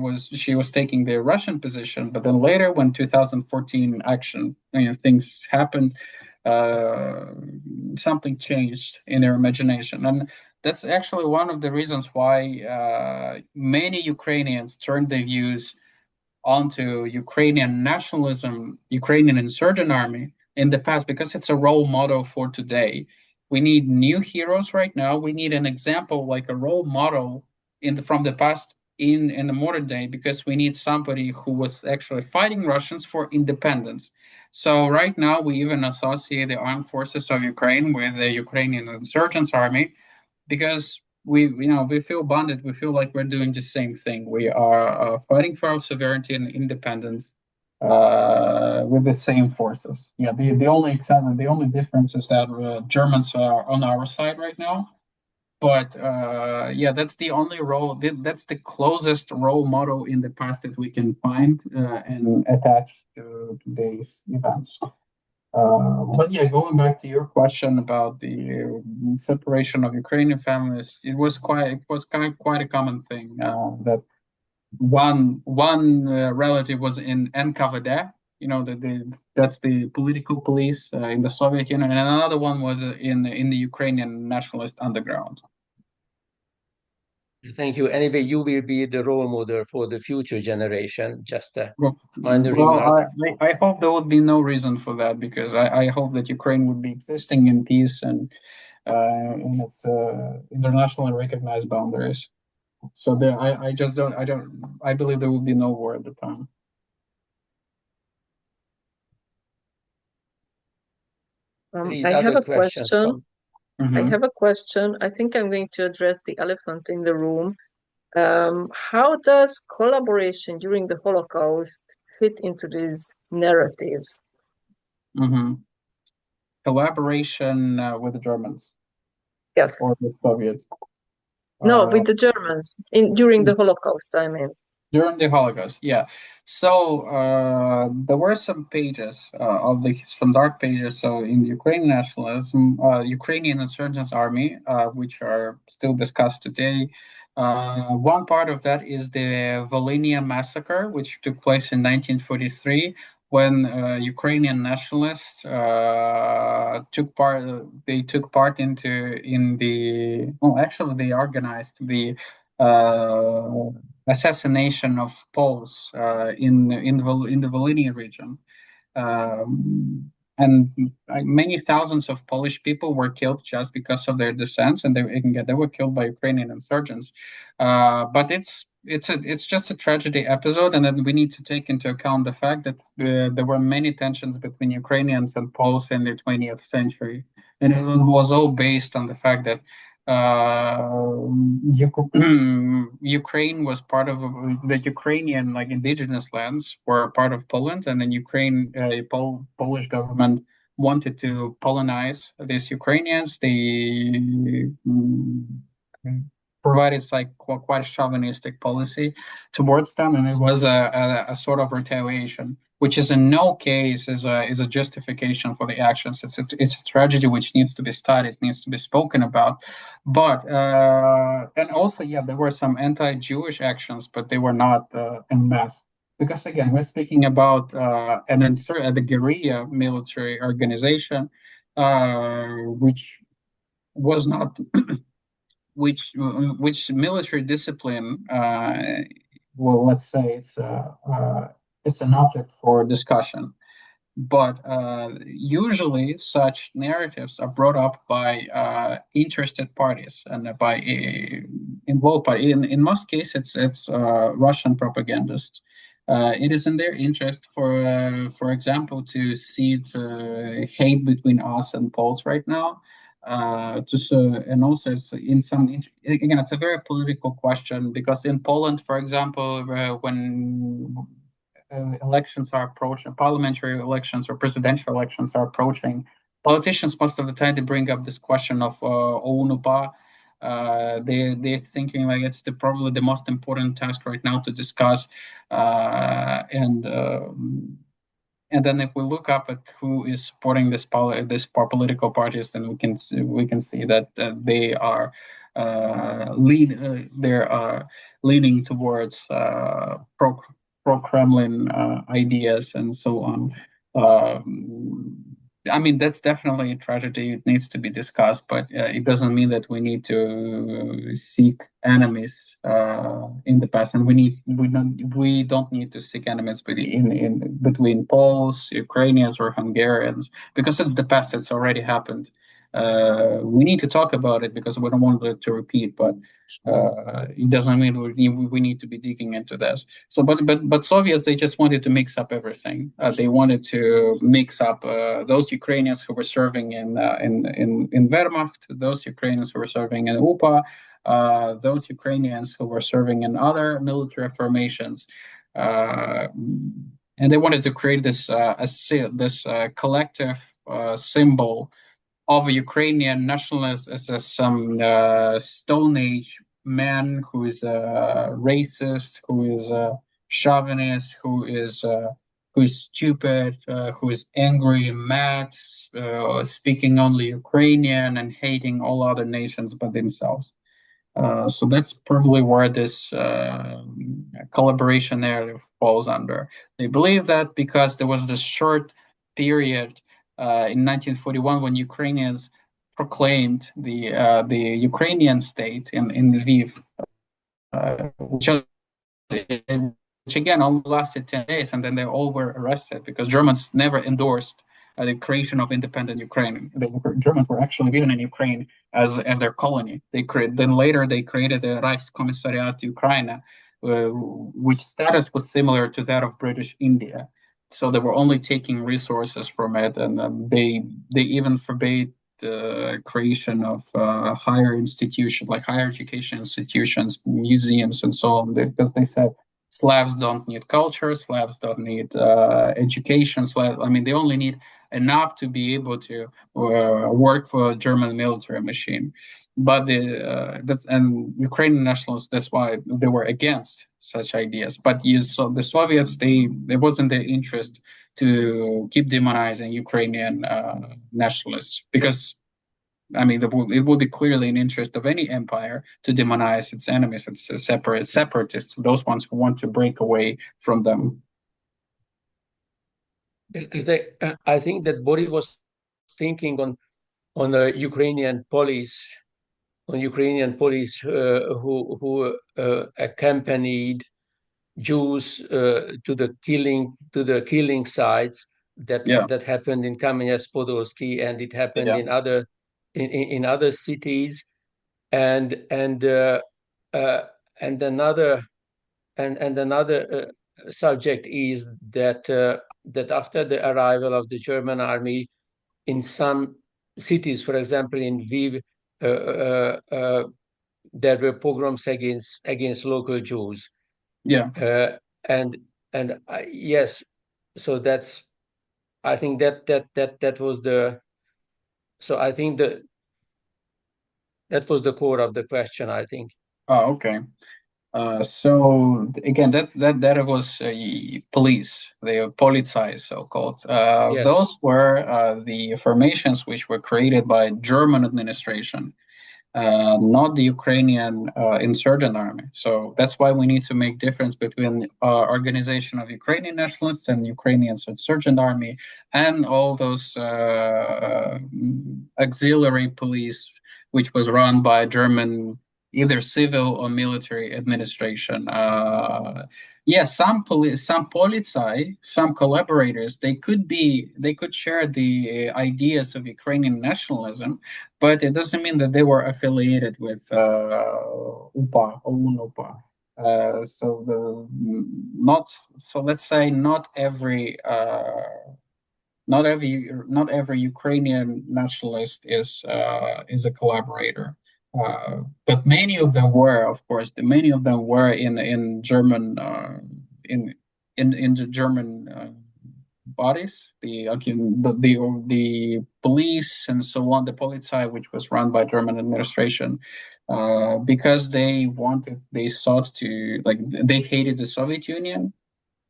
was taking the Russian position, but then later, when 2014 action, things happened, uh, something changed in their imagination, and that's actually one of the reasons why many Ukrainians turned their views onto Ukrainian nationalism, Ukrainian insurgent army in the past because it's a role model for today. We need new heroes right now. We need an example, like a role model from the past in the modern day, because we need somebody who was actually fighting Russians for independence. So right now we even associate the armed forces of Ukraine with the Ukrainian insurgents army because we feel bonded. We feel like we're doing the same thing. We are fighting for our sovereignty and independence with the same forces. Yeah, the only difference is that Germans are on our side right now. But yeah, that's the only that's the closest role model in the past that we can find and attach to today's events. But yeah, going back to your question about the separation of Ukrainian families, it was quite a common thing that one relative was in NKVD, that's the political police in the Soviet Union, and another one was in the Ukrainian nationalist underground. Thank you. Anyway, you will be the role model for the future generation. Just a Well, minor well, remark. I hope there would be no reason for that because I hope that Ukraine would be existing in peace and in its internationally recognized boundaries. So there, I just I believe there will be no war at the time. Please, I have other a questions question. from. I Mm-hmm. have a question. I think I'm going to address the elephant in the room. How does collaboration during the Holocaust fit into these narratives? Mm-hmm. Collaboration with the Germans Yes. or the Soviets. No, Uh, with the Germans during the Holocaust, I mean. During the Holocaust, yeah. So there were some pages some dark pages. So in the Ukrainian nationalism, Ukrainian insurgents army, which are still discussed today. One part of that is the Volhynia massacre, which took place in 1943, when Ukrainian nationalists took part. They took part in the. Well, actually, they organized the. Assassination of Poles in the Volhynia region, and many thousands of Polish people were killed just because of their descent, and they were killed by Ukrainian insurgents. But it's just a tragedy episode, and then we need to take into account the fact that there were many tensions between Ukrainians and Poles in the 20th century, and it was all based on the fact that Ukraine was part of the Ukrainian indigenous lands were part of Poland, and then Polish government wanted to Polonize these Ukrainians. They provided quite chauvinistic policy towards them, and it was a sort of retaliation, which is in no case is a justification for the actions. It's a tragedy which needs to be studied, needs to be spoken about. But and also, yeah, there were some anti-Jewish actions, but they were not en masse. Because again, we're speaking about the guerrilla military organization, which was not which military discipline. Well, let's say it's an object for discussion. But usually, such narratives are brought up by interested parties and by involved parties. In most cases, it's Russian propagandists. It is in their interest, for example, to seed hate between us and Poles right now. And also it's in some again, it's a very political question because in Poland, for example, when elections are approaching, parliamentary elections or presidential elections are approaching, politicians most of the time they bring up this question of OUNUPA. They're thinking like it's probably the most important task right now to discuss, and then if we look up at who is supporting this political parties, then we can see that they are leaning towards pro Kremlin ideas and so on. I mean, that's definitely a tragedy. It needs to be discussed, but it doesn't mean that we need to seek enemies in the past, and we don't need to seek enemies between Poles, Ukrainians, or Hungarians because it's the past. It's already happened. We need to talk about it because we don't want it to repeat, but it doesn't mean we need to be digging into this. So, but Soviets, they just wanted to mix up everything. They wanted to mix up those Ukrainians who were serving in Wehrmacht, those Ukrainians who were serving in UPA, those Ukrainians who were serving in other military formations. And they wanted to create this collective symbol of a Ukrainian nationalist as some Stone Age man who is a racist, who is a chauvinist, who is stupid, who is angry, mad, speaking only Ukrainian and hating all other nations but themselves. So that's probably where this collaboration narrative falls under. They believe that because there was this short period in 1941 when Ukrainians proclaimed the Ukrainian state in Lviv, which which again only lasted 10 days, and then they all were arrested because Germans never endorsed the creation of independent Ukraine. The Germans were actually living in Ukraine as their colony. Then later they created the Reichskommissariat Ukraine, which status was similar to that of British India. So they were only taking resources from it, and they even forbade the creation of higher institutions, like higher education institutions, museums, and so on, because they said Slavs don't need culture, Slavs don't need education. I mean, they only need enough to be able to work for a German military machine. But and Ukrainian nationalists, that's why they were against such ideas. But so the Soviets, it wasn't their interest to keep demonizing Ukrainian nationalists because I mean, it would be clearly in interest of any empire to demonize its enemies, its separatists, those ones who want to break away from them. I think that Boris was thinking on a Ukrainian police, who accompanied Jews to the killing sites that happened in Kameniec-Podolsky, and it happened in other cities, and another subject is that after the arrival of the German army in some cities, for example in Lviv, there were pogroms against local Jews. And yes, so that's, I think that was I think that was the core of the question, I think. Oh, okay. So again, that was police, the Polizei, so-called. Yes. Those were the formations which were created by German administration, not the Ukrainian insurgent army. So that's why we need to make difference between organization of Ukrainian nationalists and Ukrainian insurgent army and all those auxiliary police, which was run by German either civil or military administration. Yes, some police, some polizei, some collaborators, they could share the ideas of Ukrainian nationalism, but it doesn't mean that they were affiliated with UPA or UNUPA. So the not so let's say not every Ukrainian nationalist is a collaborator, but many of them were, of course. Many of them were in German in the German bodies, the police and so on, the Polizei, which was run by German administration, because they sought to like they hated the Soviet Union,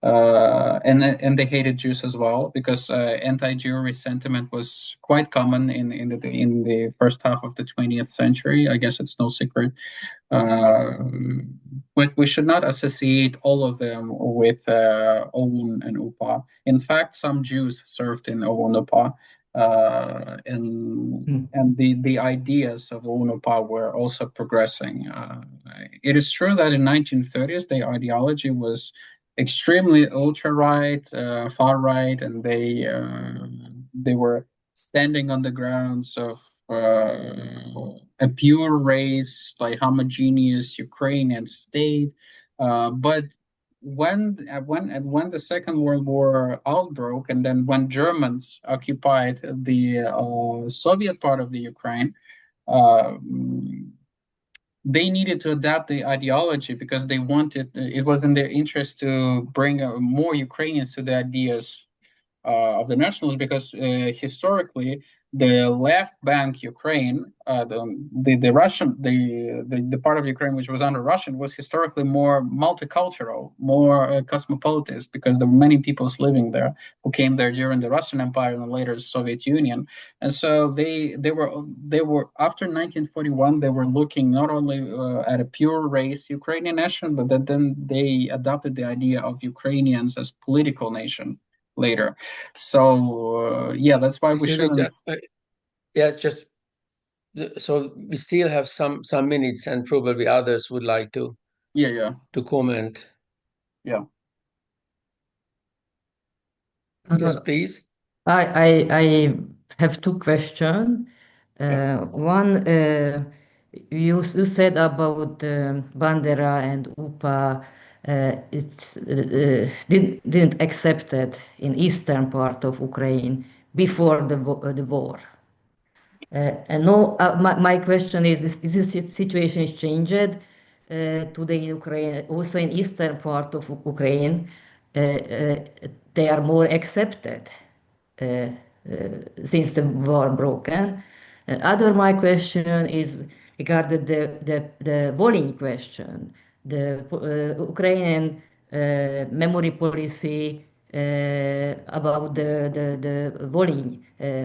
and they hated Jews as well because anti-Jewry sentiment was quite common in the first half of the 20th century. I guess it's no secret. Uh, but we should not associate all of them with OUN and UPA. In fact, some Jews served in OUN UPA, and the ideas of OUN UPA were also progressing. It is true that in 1930s the ideology was extremely ultra right, far right, and they were standing on the grounds of a pure race, like homogeneous Ukrainian state. But when the Second World War outbroke, and then when Germans occupied the Soviet part of the Ukraine, uh, they needed to adapt the ideology because they wanted it was in their interest to bring more Ukrainians to the ideas of the nationals because historically the left bank Ukraine, the Russian the part of Ukraine which was under Russian was historically more multicultural, more cosmopolitan because there were many peoples living there who came there during the Russian Empire and later the Soviet Union, and so they were after 1941 they were looking not only at a pure race Ukrainian nation, but that then they adopted the idea of Ukrainians as political nation later. So yeah, that's why we Excuse me, shouldn't. yeah, just so we still have some minutes, and probably others would like Yeah, to comment. yeah. Yes, please. I have two questions. Yeah. One, you said about Bandera and UPA, it's didn't accept it in eastern part of Ukraine before the war. And no, my question is this situation changed today in Ukraine, also in eastern part of Ukraine, they are more accepted uh, uh, since the war broken. Other my question is regarding the Volyn question, the Ukrainian memory policy about the Volyn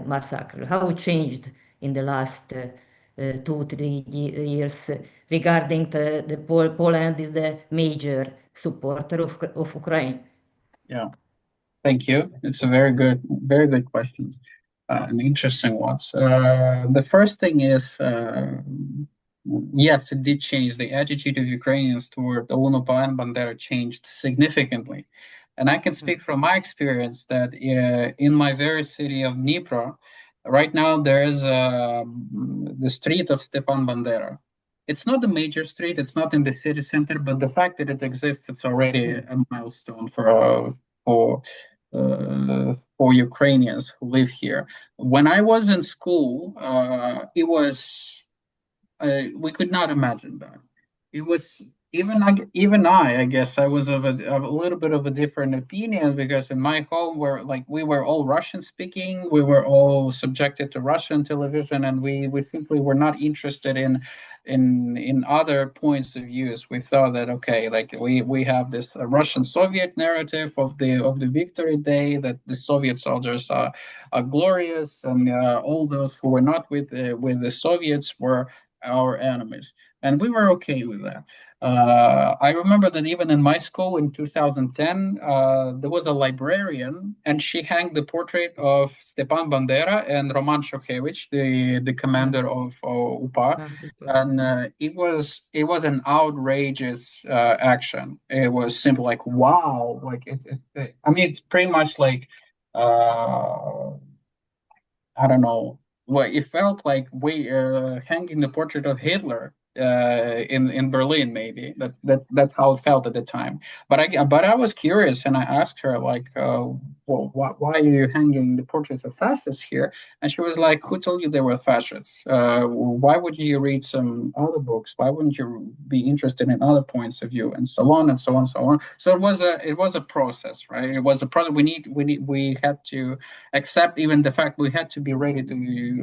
massacre, how it changed in the last 2 3 years regarding the Poland is the major supporter of Ukraine. Yeah. Thank you. It's a very good questions, and interesting ones. The first thing is, yes, it did change. The attitude of Ukrainians toward UNOPA and Bandera changed significantly. And I can speak from my experience that in my very city of Dnipro, right now there is the street of Stepan Bandera. It's not the major street, it's not in the city center, but the fact that it exists, it's already a milestone for Ukrainians who live here. When I was in school, it was we could not imagine that. It was even I guess I was of a little bit of a different opinion because in my home we were all Russian speaking, we were all subjected to Russian television, and we simply were not interested in other points of views. We thought that okay, like we have this Russian Soviet narrative of the victory day, that the Soviet soldiers are glorious, and all those who were not with the Soviets were our enemies, and we were okay with that. I remember that even in my school in 2010, there was a librarian, and she hung the portrait of Stepan Bandera and Roman Shokhevich, the commander of UPA, and it was an outrageous action. It was simple, like wow, like I mean, it's pretty much like I don't know. Well, it felt like we hanging the portrait of Hitler in Berlin. Maybe that's how it felt at the time. But I was curious, and I asked her like, well, why are you hanging the portraits of fascists here? And she was like, "Who told you they were fascists? Why would you read some other books? Why wouldn't you be interested in other points of view?" And so on and so on and so on. So it was a process, right? It was a process. We had to accept even the fact we had to be ready to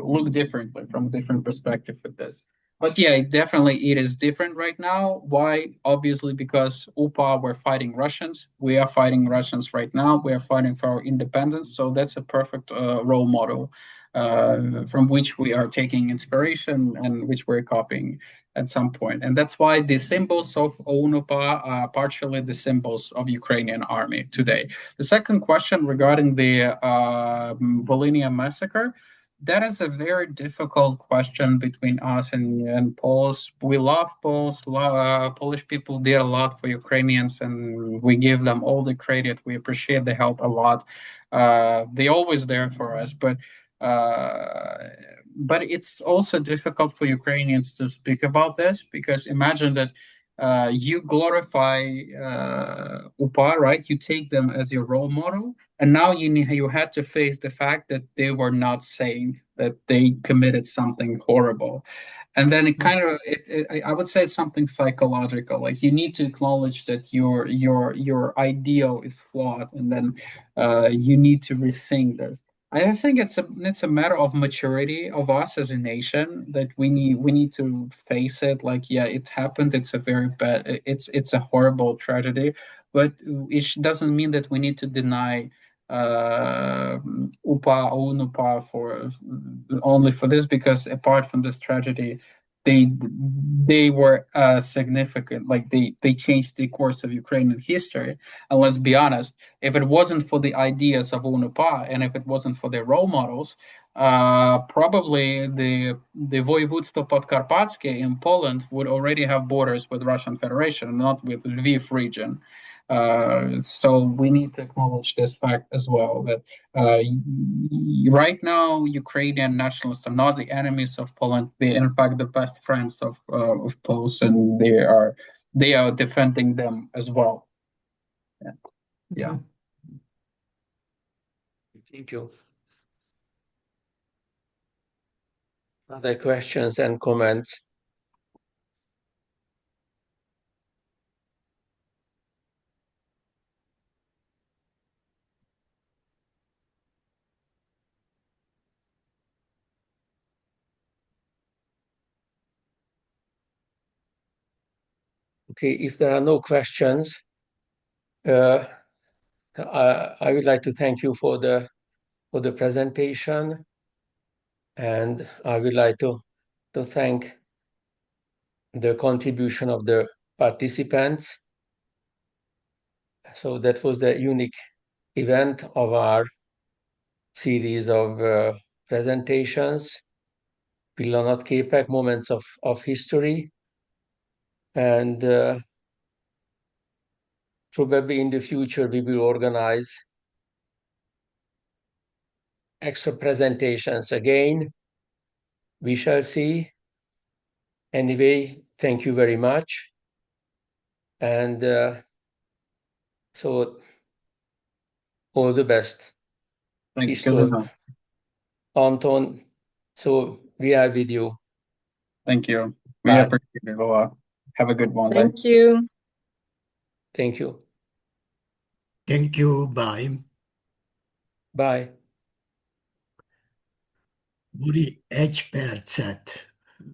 look differently from a different perspective with this. But yeah, it is different right now. Why? Obviously, because UPA were fighting Russians. We are fighting Russians right now. We are fighting for our independence. So that's a perfect role model from which we are taking inspiration and which we're copying at some point. And that's why the symbols of UNUPA are partially the symbols of Ukrainian army today. The second question regarding the Volhynia massacre, that is a very difficult question between us and Poles. We love Poles. Polish people did a lot for Ukrainians, and we give them all the credit. We appreciate the help a lot. They're always there for us, uh, but it's also difficult for Ukrainians to speak about this because imagine that you glorify UPA, right? You take them as your role model, and now you had to face the fact that they were not saint, that they committed something horrible. And then it kind of I would say it's something psychological. Like you need to acknowledge that your ideal is flawed, and then you need to rethink this. I think it's a matter of maturity of us as a nation that we need to face it. Like, yeah, it happened. It's a very bad. It's a horrible tragedy, but it doesn't mean that we need to deny UPA or UNUPA for only for this, because apart from this tragedy, they were significant. Like they changed the course of Ukrainian history. And let's be honest, if it wasn't for the ideas of UNUPA and if it wasn't for their role models, probably the Voivodstvo Podkarpatskie in Poland would already have borders with Russian Federation, not with Lviv region. So we need to acknowledge this fact as well, that right now Ukrainian nationalists are not the enemies of Poland. They're in fact the best friends of Poles, and they are defending them as well. Yeah. Thank you. Other questions and comments? Okay, if there are no questions, I would like to thank you for the presentation, and I would like to thank the contribution of the participants. So that was the unique event of our series of presentations, Pillanatképek, Moments of History, and probably in the future we will organize extra presentations again. We shall see. Anyway, thank you very much. And so all the best. Thank you, Kistol, Kazuma. Anton, so we are with you. Thank you. We Bye. appreciate it a lot. Have a good one. Bye. Thank you. Thank you. Thank you. Bye. Bye. Buri 1 percet.